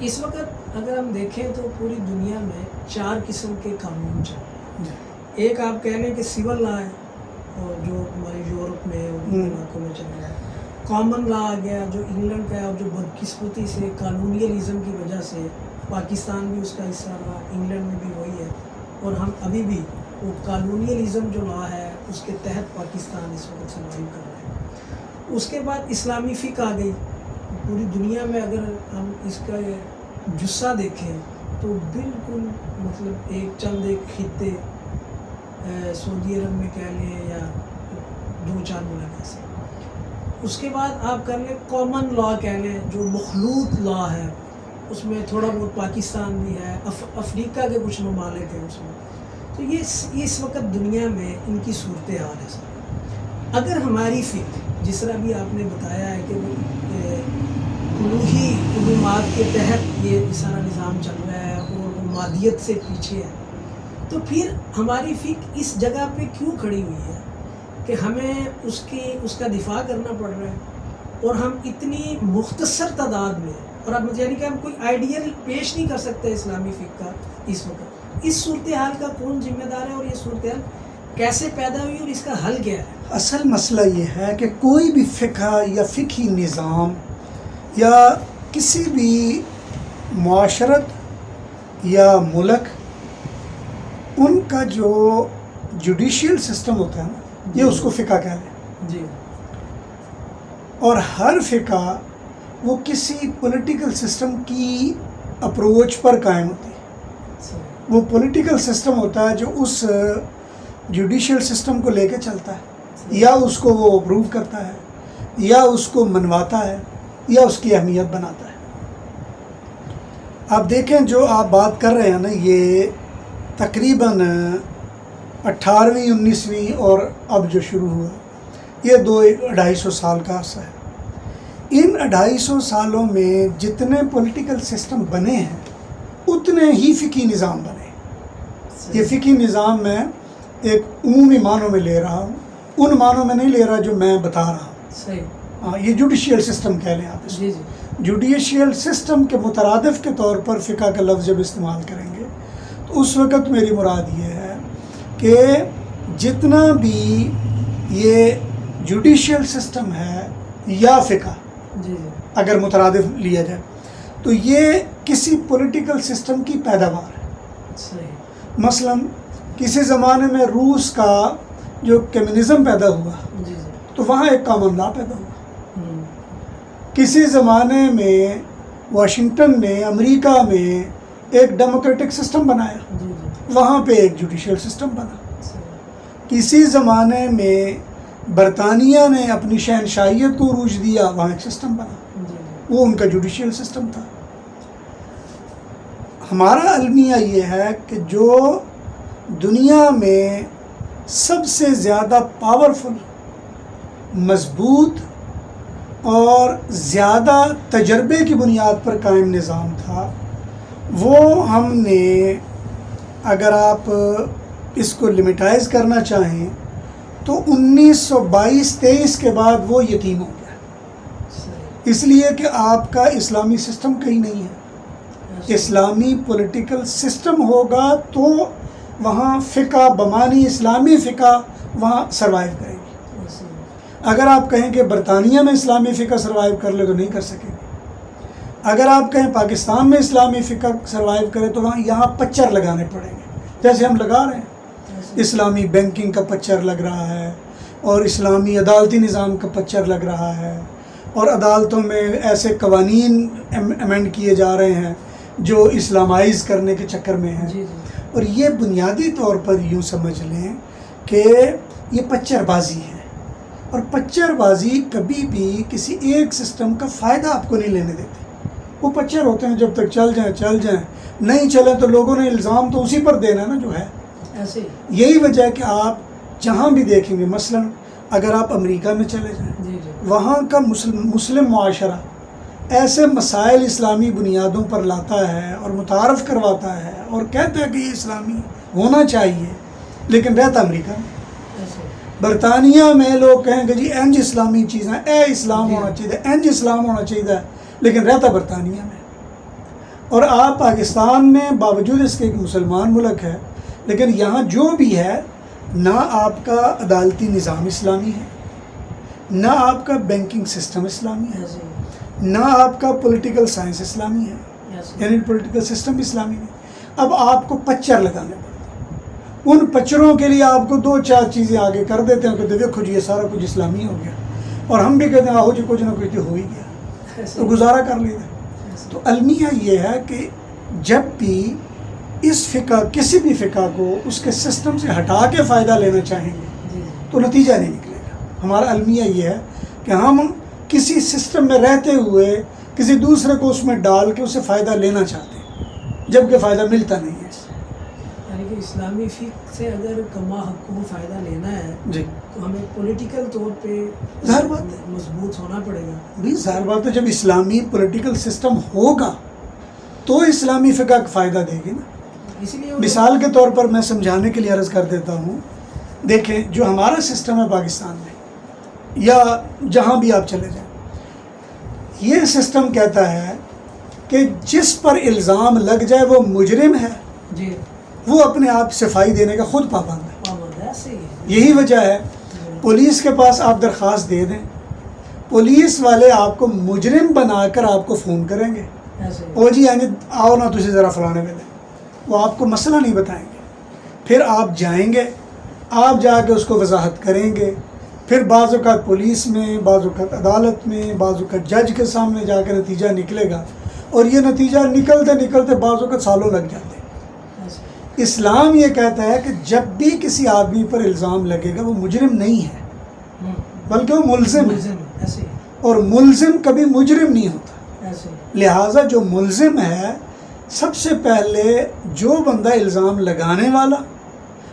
اس وقت اگر ہم دیکھیں تو پوری دنیا میں 4 قسم کے قانون چل رہے ہیں. ایک آپ کہہ لیں کہ سول لا ہے، اور جو ہمارے یورپ میں اور ان علاقوں میں چل رہا ہے. کامن لا آ گیا جو انگلینڈ کا ہے، اور جو بدقسمتی سے کالونیلزم کی وجہ سے پاکستان بھی اس کا حصہ رہا، انگلینڈ میں بھی وہی ہے، اور ہم ابھی بھی وہ کالونیلزم جو لا ہے اس کے تحت پاکستان اس وقت سروائیو کر رہا ہے. اس کے بعد اسلامی فقہ آ گئی. پوری دنیا میں اگر ہم اس کا جسہ دیکھیں تو بالکل مطلب ایک خطے، سعودی عرب میں کہہ لیں یا 2-4 ملک ایسے. اس کے بعد آپ کر لیں کامن لا کہہ لیں جو مخلوط لا ہے، اس میں تھوڑا بہت پاکستان بھی ہے، افریقہ کے کچھ ممالک ہیں اس میں. تو یہ اس وقت دنیا میں ان کی صورتحال ہے سر. اگر ہماری فکر جس طرح بھی آپ نے بتایا ہے کہ وہ الوہی علومات کے تحت یہ سارا نظام چل رہا ہے اور وہ مادیت سے پیچھے ہے، تو پھر ہماری فکر اس جگہ پہ کیوں کھڑی ہوئی ہے کہ ہمیں اس کا دفاع کرنا پڑ رہا ہے، اور ہم اتنی مختصر تعداد میں، اور اب یعنی کہ ہم کوئی آئیڈیل پیش نہیں کر سکتے اسلامی فقہ کا اس وقت. اس صورتحال کا کون ذمہ دار ہے، اور یہ صورتحال کیسے پیدا ہوئی اور اس کا حل کیا ہے؟ اصل مسئلہ یہ ہے کہ کوئی بھی فقہ یا فقہی نظام یا کسی بھی معاشرت یا ملک، ان کا جو جوڈیشل سسٹم ہوتا ہے نا، یہ اس کو فقہ کہہ لیں. جی. اور ہر فقہ وہ کسی پولیٹیکل سسٹم کی اپروچ پر قائم ہوتی ہے. وہ پولیٹیکل سسٹم ہوتا ہے جو اس جوڈیشل سسٹم کو لے کے چلتا ہے، یا اس کو وہ اپروو کرتا ہے، یا اس کو منواتا ہے، یا اس کی اہمیت بناتا ہے. آپ دیکھیں جو آپ بات کر رہے ہیں نا، یہ تقریباً 18ویں 19ویں اور اب جو شروع ہوا، یہ 200-250 سال کا عرصہ ہے. ان 250 سالوں میں جتنے پولیٹیکل سسٹم بنے ہیں اتنے ہی فقہی نظام بنے. یہ فقہی نظام میں ایک عمومی معنوں میں لے رہا ہوں، ان معنوں میں نہیں لے رہا جو میں بتا رہا ہوں. صحیح. ہاں، یہ جوڈیشیل سسٹم کہہ لیں آپ اس کو. جی. جوڈیشیل سسٹم کے مترادف کے طور پر فقہ کا لفظ جب استعمال کریں گے تو اس وقت میری مراد یہ ہے کہ جتنا بھی یہ جوڈیشیل سسٹم ہے یا فقہ، جی. اگر مترادف لیا جائے تو یہ کسی پولیٹیکل سسٹم کی پیداوار ہے. صحیح. مثلا کسی زمانے میں روس کا جو کمیونزم پیدا ہوا جی. تو وہاں ایک کامن لا پیدا ہوا. کسی زمانے میں واشنگٹن میں، امریکہ میں ایک ڈیموکریٹک سسٹم بنایا، جی. وہاں پہ ایک جوڈیشل سسٹم بنا. صحیح. کسی زمانے میں برطانیہ نے اپنی شہنشاہیت کو عروج دیا، وہاں ایک سسٹم بنا، جی. وہ ان کا جوڈیشل سسٹم تھا. ہمارا المیہ یہ ہے کہ جو دنیا میں سب سے زیادہ پاورفل، مضبوط اور زیادہ تجربے کی بنیاد پر قائم نظام تھا، وہ ہم نے، اگر آپ اس کو لمیٹائز کرنا چاہیں تو 1922-23 کے بعد وہ یتیم ہو گیا. اس لیے کہ آپ کا اسلامی سسٹم کہیں نہیں ہے. اسلامی پولیٹیکل سسٹم ہوگا تو وہاں فقہ بمانی اسلامی فقہ وہاں سروائیو کرے گی. اگر آپ کہیں کہ برطانیہ میں اسلامی فقہ سروائیو کر لے تو نہیں کر سکے گی. اگر آپ کہیں پاکستان میں اسلامی فقہ سروائیو کرے تو وہاں یہاں پچر لگانے پڑیں گے، جیسے ہم لگا رہے ہیں. اسلامی بینکنگ کا پچر لگ رہا ہے، اور اسلامی عدالتی نظام کا پچر لگ رہا ہے، اور عدالتوں میں ایسے قوانین امینڈ کیے جا رہے ہیں جو اسلامائز کرنے کے چکر میں ہیں. جی. اور یہ بنیادی طور پر یوں سمجھ لیں کہ یہ پچر بازی ہے، اور پچر بازی کبھی بھی کسی ایک سسٹم کا فائدہ آپ کو نہیں لینے دیتی. وہ پچر ہوتے ہیں، جب تک چل جائیں، نہیں چلیں تو لوگوں نے الزام تو اسی پر دینا نا جو ہے. ایسے یہی وجہ ہے کہ آپ جہاں بھی دیکھیں گے، مثلا اگر آپ امریکہ میں چلے جائیں، جی. وہاں کا مسلم معاشرہ ایسے مسائل اسلامی بنیادوں پر لاتا ہے اور متعارف کرواتا ہے اور کہتا ہے کہ یہ اسلامی ہونا چاہیے، لیکن رہتا امریکہ میں. برطانیہ میں لوگ کہیں کہ جی اینج اسلامی چیزیں، اے اسلام ہونا چاہیے، اینج اسلام ہونا چاہیے، لیکن رہتا برطانیہ میں. اور آپ پاکستان میں باوجود اس کے ایک مسلمان ملک ہے، لیکن یہاں جو بھی ہے نہ آپ کا عدالتی نظام اسلامی ہے، نہ آپ کا بینکنگ سسٹم اسلامی ہے، ایسے نہ آپ کا پولیٹیکل سائنس اسلامی ہے، ایسے یعنی پولیٹیکل سسٹم اسلامی نہیں۔ اب آپ کو پچر لگانے پڑتے ہیں، ان پچروں کے لیے آپ کو 2-4 چیزیں آگے کر دیتے ہیں کہ دیکھو جی یہ سارا کچھ اسلامی ہو گیا، اور ہم بھی کہتے ہیں آہو جی کچھ نہ کچھ تو ہو ہی گیا، تو گزارا کر لیتے۔ تو المیہ یہ ہے کہ جب بھی اس فقہ کسی بھی فقہ کو اس کے سسٹم سے ہٹا کے فائدہ لینا چاہیں گے تو نتیجہ نہیں نکلے گا۔ ہمارا المیہ یہ ہے کہ ہم کسی سسٹم میں رہتے ہوئے کسی دوسرے کو اس میں ڈال کے اسے فائدہ لینا چاہتے ہیں، جبکہ فائدہ ملتا نہیں ہے۔ یعنی کہ اسلامی فقہ سے اگر کما حقوق فائدہ لینا ہے جی تو ہمیں پولیٹیکل طور پہ ظاہر بات ہے، مضبوط ہونا پڑے گا۔ بھی ظاہر بات ہے، جب اسلامی پولیٹیکل سسٹم ہوگا تو اسلامی فقہ کو فائدہ دے گی نا۔ اسی لیے مثال کے طور پر میں سمجھانے کے لیے عرض کر دیتا ہوں، دیکھیں جو ہمارا سسٹم ہے پاکستان میں یا جہاں بھی آپ چلے جائیں، یہ سسٹم کہتا ہے کہ جس پر الزام لگ جائے وہ مجرم ہے، جی وہ اپنے آپ صفائی دینے کا خود پابند ہے۔ پابند ہے، ایسے ہی ہے۔ یہی وجہ ہے پولیس کے پاس آپ درخواست دے دیں، پولیس والے آپ کو مجرم بنا کر آپ کو فون کریں گے، ایسے ہی۔ او جی یعنی آؤ نا تجھے ذرا فلانے میں دیں، وہ آپ کو مسئلہ نہیں بتائیں گے، پھر آپ جائیں گے، آپ جا کے اس کو وضاحت کریں گے، پھر بعض اوقات پولیس میں، بعض اوقات عدالت میں، بعض اوقات جج کے سامنے جا کے نتیجہ نکلے گا، اور یہ نتیجہ نکلتے نکلتے بعض اوقات سالوں لگ جاتے ہیں۔ ایسے اسلام یہ کہتا ہے کہ جب بھی کسی آدمی پر الزام لگے گا وہ مجرم نہیں ہے ہی۔ بلکہ وہ ملزم ہے، ملزم، ایسے ہی، اور ملزم کبھی مجرم نہیں ہوتا۔ ایسے ہی۔ لہٰذا جو ملزم ہے، سب سے پہلے جو بندہ الزام لگانے والا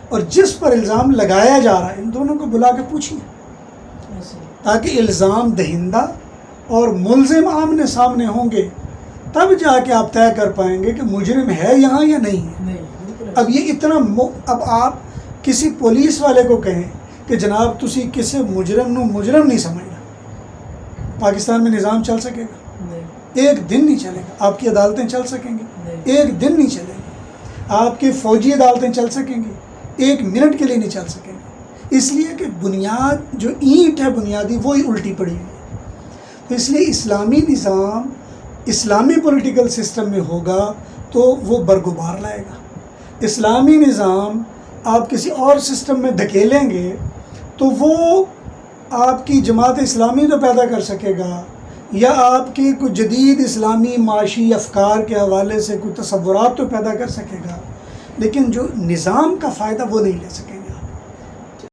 اور جس پر الزام لگایا جا رہا ہے، ان دونوں کو بلا کے پوچھیے، ایسے ہی۔ تاکہ الزام دہندہ اور ملزم آمنے سامنے ہوں گے، تب جا کے آپ طے کر پائیں گے کہ مجرم ہے یہاں یا نہیں ہے۔ نہیں، بالکل ایسے اب یہ اتنا اب آپ کسی پولیس والے کو کہیں کہ جناب تسی کسی مجرم نو مجرم نہیں سمجھنا، پاکستان میں نظام چل سکے گا؟ نہیں، ایک دن نہیں چلے گا۔ آپ کی عدالتیں چل سکیں گی؟ نہیں۔ ایک دن نہیں چلے گی۔ آپ کی فوجی عدالتیں چل سکیں گی؟ ایک منٹ کے لیے نہیں چل سکیں گی، اس لیے کہ بنیاد جو اینٹ ہے بنیادی وہی الٹی پڑی ہوئی ہے۔ تو اس لیے اسلامی نظام اسلامی پولیٹیکل سسٹم میں ہوگا تو وہ برگزار لائے گا۔ اسلامی نظام آپ کسی اور سسٹم میں دھکیلیں گے تو وہ آپ کی جماعت اسلامی تو پیدا کر سکے گا، یا آپ کی کوئی جدید اسلامی معاشی افکار کے حوالے سے کوئی تصورات تو پیدا کر سکے گا، لیکن جو نظام کا فائدہ وہ نہیں لے سکیں گے۔